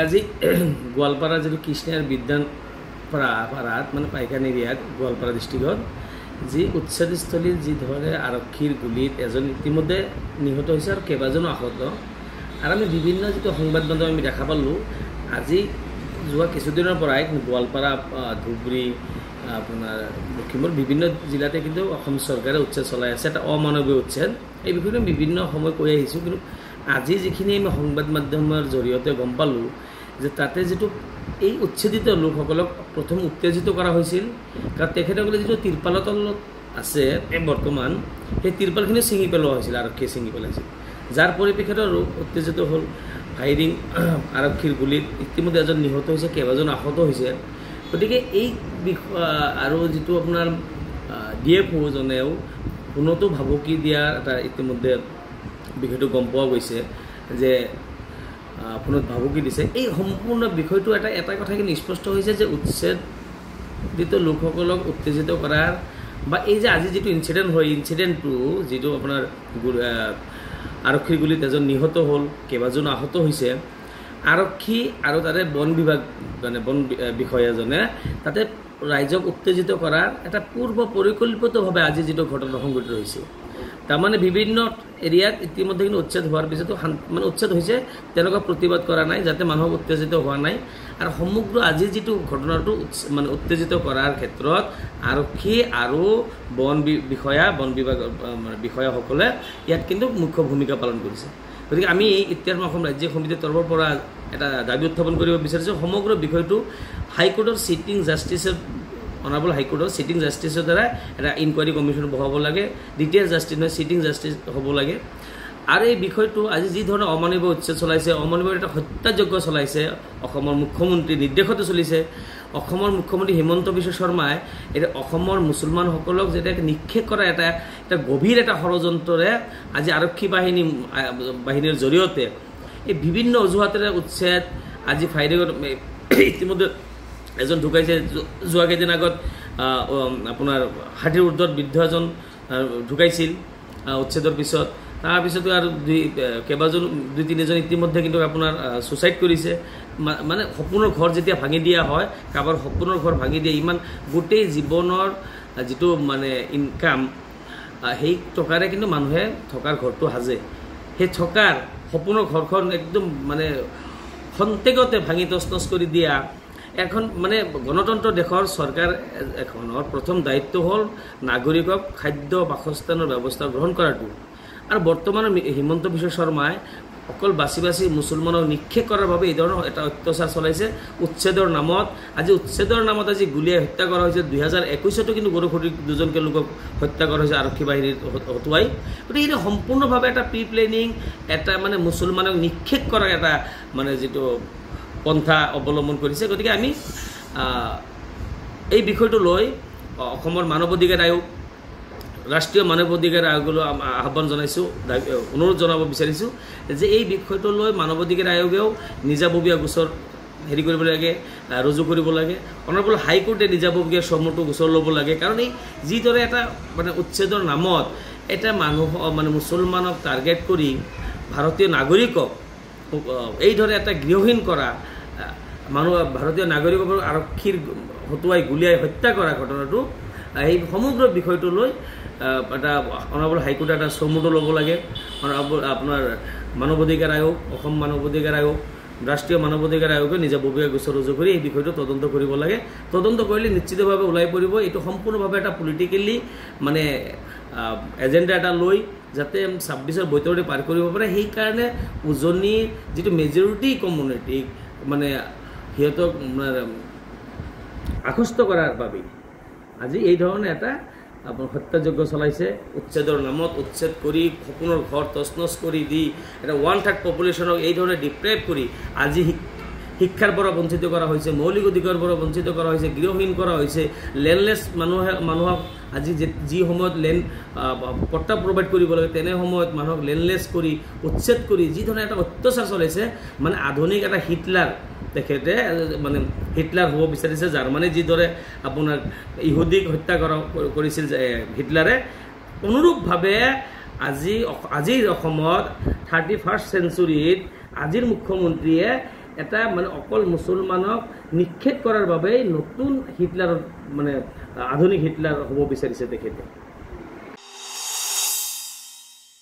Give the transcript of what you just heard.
আজি গোৱালপাৰা যিটো কৃষ্ণাৰ বিদ্যান পাৰাত মানে পাইকান এৰিয়াত গোৱালপাৰা ডিষ্ট্ৰিক্টত যি উচ্ছেদস্থলীত যি ধৰণে আৰক্ষীৰ গুলীত এজন ইতিমধ্যে নিহত হৈছে আৰু কেইবাজনো আহত আৰু আমি বিভিন্ন যিটো সংবাদ মাধ্যম আমি দেখা পালোঁ আজি যোৱা কিছুদিনৰ পৰাই গোৱালপাৰা ধুবুৰী আপোনাৰ লখিমপুৰ বিভিন্ন জিলাতে কিন্তু অসম চৰকাৰে উচ্ছেদ চলাই আছে এটা অমানৱীয় উচ্ছেদ এই বিষয়ে বিভিন্ন সময় কৈ আহিছোঁ কিন্তু আজি যিখিনি আমি সংবাদ মাধ্যমৰ জৰিয়তে গম পালোঁ যে তাতে যেটো এই উচ্ছেদিত লোকসকলক প্ৰথম উত্তেজিত কৰা হৈছিল কাৰণ তেখেতসকলে যেটো তিৰপালৰ তলত আছে বৰ্তমান সেই তিৰপালখিনি ছিঙি পেলোৱা হৈছিল আৰক্ষীয়ে ছিঙি পেলাইছিল যাৰ পৰিপ্ৰেক্ষিতত উত্তেজিত হ'ল ফায়াৰিং আৰক্ষীৰ গুলীত ইতিমধ্যে এজন নিহত হৈছে কেইবাজন আহত হৈছে গতিকে এই আৰু যেটো আপোনাৰ ডিএফও জনেও কোনোতো ভাবুকি দিয়া এটা ইতিমধ্যে বিষয়টো গম পোৱা গৈছে যে ফোনত ভাবুকি দিছে এই সম্পূৰ্ণ বিষয়টো এটা কথা কিন্তু স্পষ্ট হৈছে যে উচ্ছেদিত লোকসকলক উত্তেজিত কৰাৰ বা এই যে আজি যেটো ইনসিডেন্ট হয় ইনসিডেন্টটো যেটো আপোনাৰ আৰক্ষীৰ গুলীত এজন নিহত হ'ল কেইবাজন আহত হৈছে আৰক্ষী আৰু তাৰে বন বিভাগ মানে বন বিষয়াজনে তাতে ৰাইজক উত্তেজিত কৰাৰ এটা পূৰ্ব পৰিকল্পিতভাৱে আজি যেটো ঘটনা সংঘটিত হৈছে তাৰমানে বিভিন্ন এৰিয়াত ইতিমধ্যে কিন্তু উচ্ছেদ হোৱাৰ পিছতো মানে উচ্ছেদ হৈছে তেনেকুৱা প্ৰতিবাদ কৰা নাই যাতে মানুহ উত্তেজিত হোৱা নাই আৰু সমগ্ৰ আজি যেটো ঘটনাটো মানে উত্তেজিত কৰাৰ ক্ষেত্ৰত আৰক্ষী আৰু বন বিষয়া বন বিভাগ বিষয়াসকলে ইয়াত কিন্তু মুখ্য ভূমিকা পালন কৰিছে গতিকে আমি এতিয়াৰ অসম ৰাজ্যিক সমিতিৰ তৰফৰ পৰা এটা দাবী উত্থাপন কৰিব বিচাৰিছোঁ সমগ্ৰ বিষয়টো হাইকোৰ্টৰ চিটিং জাষ্টিছৰ অনাৰেবল হাইকোৰ্টৰ চিটিং জাষ্টিছৰ দ্বাৰা এটা ইনকুৱাৰী কমিশ্যন বহাব লাগে ডিটেইল জাষ্টিছ নহয় চিটিং জাষ্টিছ হ'ব লাগে আৰু এই বিষয়টো আজি যি ধৰণে অমানৱীয় উচ্ছেদ চলাইছে অমানৱীয় এটা হত্যাযজ্ঞ চলাইছে অসমৰ মুখ্যমন্ত্ৰী নিৰ্দেশতে চলিছে অসমৰ মুখ্যমন্ত্ৰী হিমন্ত বিশ্ব শৰ্মাই এটা অসমৰ মুছলমানসকলক যেটা নিক্ষেপ কৰা এটা গভীৰ এটা ষড়যন্ত্ৰৰে আজি আৰক্ষী বাহিনীৰ জৰিয়তে এই বিভিন্ন অজুহাতেৰে উচ্ছেদ আজি ফায়াৰিঙত ইতিমধ্যে এজন ঢুকাইছে যোৱা কেইদিন আগত আপোনাৰ হাতীৰ উৰ্ধত বৃদ্ধ এজন ঢুকাইছিল উচ্ছেদৰ পিছত তাৰপিছতো আৰু কেইবাজন দুই তিনিজন ইতিমধ্যে কিন্তু আপোনাৰ সুইচাইড কৰিছে মানে সপোনৰ ঘৰ যেতিয়া ভাঙি দিয়া হয় কাৰোবাৰ সপোনৰ ঘৰ ভাঙি দিয়ে ইমান গোটেই জীৱনৰ যেটো মানে ইনকাম সেই টকাৰে কিন্তু মানুহে থকাৰ ঘৰটো সাজে সেই থকাৰ সপোনৰ ঘৰখন একদম মানে খন্তেকতে ভাঙি তছনছ কৰি দিয়া এখন মানে গণতন্ত্ৰ দেশৰ চৰকাৰ এখনৰ প্ৰথম দায়িত্ব হ'ল নাগৰিকক খাদ্য বাসস্থানৰ ব্যৱস্থা গ্ৰহণ কৰাটো আৰু বৰ্তমান হিমন্ত বিশ্ব শৰ্মাই অকল বাছি মুছলমানক নিক্ষেপ কৰাৰ বাবে এই ধৰণৰ এটা অত্যাচাৰ চলাইছে উচ্ছেদৰ নামত আজি উচ্ছেদৰ নামত আজি গুলীয়াই হত্যা কৰা হৈছে 2021তো কিন্তু গৰুখুৰি দুজনকে লোকক হত্যা কৰা হৈছে আৰক্ষী বাহিনীৰ হতুৱাই গতিকে এইটো সম্পূৰ্ণভাৱে এটা প্ৰি প্লেনিং এটা মানে মুছলমানক নিক্ষেপ কৰা এটা মানে যেটো পন্থা অৱলম্বন কৰিছে গতিকে আমি এই বিষয়টো লৈ অসমৰ মানৱ অধিকাৰ আয়োগ ৰাষ্ট্ৰীয় মানৱ অধিকাৰ আয়োগলৈ আহ্বান জনাইছোঁ অনুৰোধ জনাব বিচাৰিছোঁ যে এই বিষয়টো লৈ মানৱ অধিকাৰ আয়োগেও নিজাববীয়া গোচৰ হেৰি কৰিব লাগে ৰুজু কৰিব লাগে অনাৰেবল হাইকোৰ্টে নিজাববীয়া সম্মত গোচৰ ল'ব লাগে কাৰণ এই যিদৰে এটা মানে উচ্ছেদৰ নামত এটা মানুহ মানে মুছলমানক টাৰ্গেট কৰি ভাৰতীয় নাগৰিকক এইদৰে এটা গৃহহীন কৰা মানুহ ভাৰতীয় নাগৰিকক আৰক্ষীৰ হতুৱাই গুলীয়াই হত্যা কৰা ঘটনাটো এই সমগ্ৰ বিষয়টো লৈ এটা অনাৰেবল হাইকোৰ্টে এটা চমুটো ল'ব লাগে আপোনাৰ মানৱ অধিকাৰ আয়োগ অসম মানৱ অধিকাৰ আয়োগ ৰাষ্ট্ৰীয় মানৱ অধিকাৰ আয়োগে নিজাববীয়া গোচৰ ৰুজু কৰি এই বিষয়টো তদন্ত কৰিব লাগে তদন্ত কৰিলে নিশ্চিতভাৱে ওলাই পৰিব এইটো সম্পূৰ্ণভাৱে এটা পলিটিকেলি মানে এজেণ্ডা এটা লৈ যাতে 26ৰ বৈতৰণি পাৰ কৰিব পাৰে সেইকাৰণে উজনিৰ যেটো মেজৰিটি কমিউনিটিক মানে সিহঁতক আকৃষ্ট কৰাৰ বাবে আজি এই ধৰণে এটা আপোনাৰ হত্যাযজ্ঞ চলাইছে উচ্ছেদৰ নামত উচ্ছেদ কৰি সপোনৰ ঘৰ তছনছ কৰি দি এটা 1/3 পপুলেশ্যনক এই ধৰণে ডিপ্ৰেভ কৰি আজি শিক্ষাৰ পৰা বঞ্চিত কৰা হৈছে মৌলিক অধিকাৰৰ পৰা বঞ্চিত কৰা হৈছে গৃহহীন কৰা হৈছে লেণ্ডলেছ মানুহক আজি যি সময়ত লেণ্ড পট্টা প্ৰভাইড কৰিব লাগে তেনে সময়ত মানুহক লেণ্ডলেছ কৰি উচ্ছেদ কৰি যি ধৰণে এটা অত্যাচাৰ চলাইছে মানে আধুনিক এটা হিটলাৰ তেখেতে মানে হিটলাৰ হ'ব বিচাৰিছে জাৰ্মানী যিদৰে আপোনাৰ ইহুদিক হত্যা কৰিছিল হিটলাৰে অনুৰূপভাৱে আজিৰ অসমত 31st চেঞ্চুৰীত আজিৰ মুখ্যমন্ত্ৰীয়ে এটা মানে অকল মুছলমানক নিক্ষেপ কৰাৰ বাবে নতুন হিটলাৰৰ মানে আধুনিক হিটলাৰ হ'ব বিচাৰিছে তেখেতে